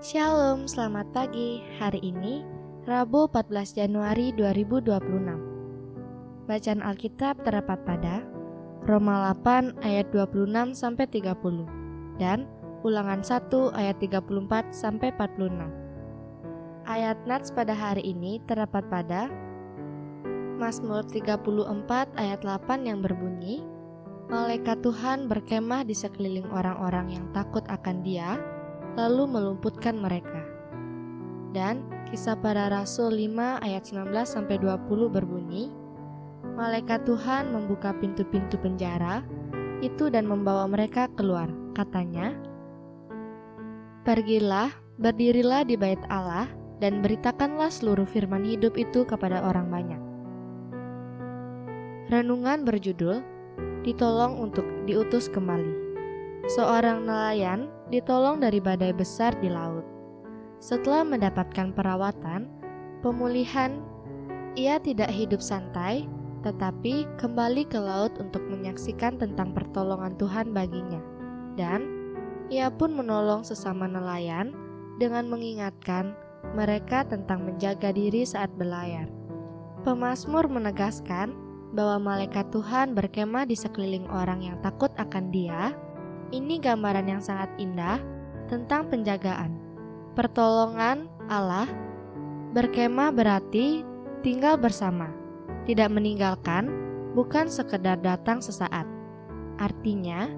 Shalom, selamat pagi. Hari ini, Rabu 14 Januari 2026. Bacaan Alkitab terdapat pada Roma 8 ayat 26-30 dan Ulangan 1 ayat 34-46. Ayat nats pada hari ini terdapat pada Mazmur 34 ayat 8 yang berbunyi, Malaikat Tuhan berkemah di sekeliling orang-orang yang takut akan Dia, lalu melumputkan mereka. Dan Kisah Para Rasul 5 ayat 19-20 berbunyi, Malaikat Tuhan membuka pintu-pintu penjara itu dan membawa mereka keluar. Katanya, pergilah, berdirilah di bait Allah, dan beritakanlah seluruh firman hidup itu kepada orang banyak. Renungan berjudul, Ditolong untuk diutus kembali. Seorang nelayan ditolong dari badai besar di laut. Setelah mendapatkan perawatan, pemulihan, ia tidak hidup santai, tetapi kembali ke laut untuk menyaksikan tentang pertolongan Tuhan baginya. Dan ia pun menolong sesama nelayan dengan mengingatkan mereka tentang menjaga diri saat berlayar. Pemazmur menegaskan bahwa malaikat Tuhan berkemah di sekeliling orang yang takut akan Dia. Ini gambaran yang sangat indah tentang penjagaan. Pertolongan Allah. Berkemah berarti tinggal bersama, tidak meninggalkan, bukan sekedar datang sesaat. Artinya,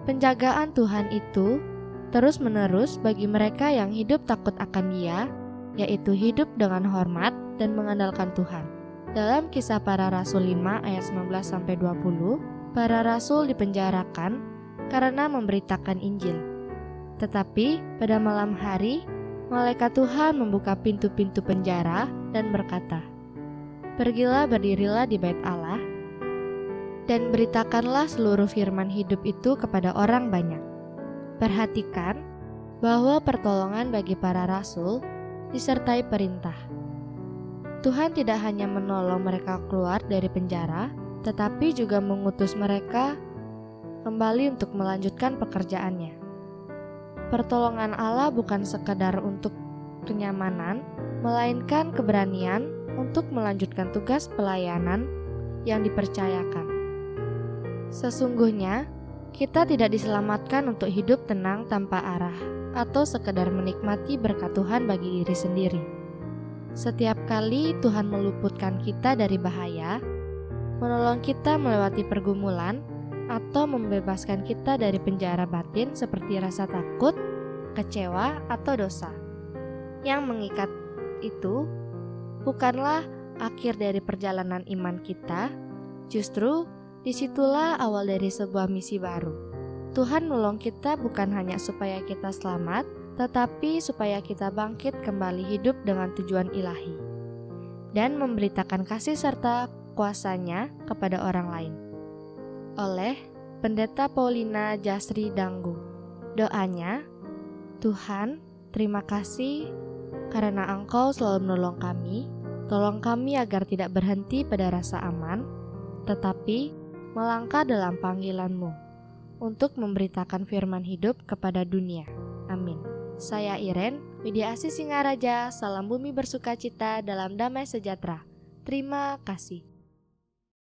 penjagaan Tuhan itu terus-menerus bagi mereka yang hidup takut akan Dia, yaitu hidup dengan hormat dan mengandalkan Tuhan. Dalam Kisah Para Rasul 5 ayat 19-20, para rasul dipenjarakan karena memberitakan Injil. Tetapi pada malam hari, malaikat Tuhan membuka pintu-pintu penjara dan berkata, pergilah, berdirilah di bait Allah, dan beritakanlah seluruh firman hidup itu kepada orang banyak. Perhatikan bahwa pertolongan bagi para rasul disertai perintah. Tuhan tidak hanya menolong mereka keluar dari penjara, tetapi juga mengutus mereka kembali untuk melanjutkan pekerjaannya. Pertolongan Allah bukan sekadar untuk kenyamanan, melainkan keberanian untuk melanjutkan tugas pelayanan yang dipercayakan. Sesungguhnya, kita tidak diselamatkan untuk hidup tenang tanpa arah, atau sekadar menikmati berkat Tuhan bagi diri sendiri. Setiap kali Tuhan meluputkan kita dari bahaya, menolong kita melewati pergumulan, atau membebaskan kita dari penjara batin seperti rasa takut, kecewa, atau dosa. Yang mengikat itu bukanlah akhir dari perjalanan iman kita, justru disitulah awal dari sebuah misi baru. Tuhan menolong kita bukan hanya supaya kita selamat, tetapi supaya kita bangkit kembali hidup dengan tujuan ilahi dan memberitakan kasih serta kuasa-Nya kepada orang lain. Oleh Pendeta Paulina Jasri Danggu. Doanya, Tuhan, terima kasih karena Engkau selalu menolong kami. Tolong kami agar tidak berhenti pada rasa aman, tetapi melangkah dalam panggilan-Mu untuk memberitakan firman hidup kepada dunia. Amin. Saya Iren, Widya Asih Singaraja, salam bumi bersukacita dalam damai sejahtera. Terima kasih.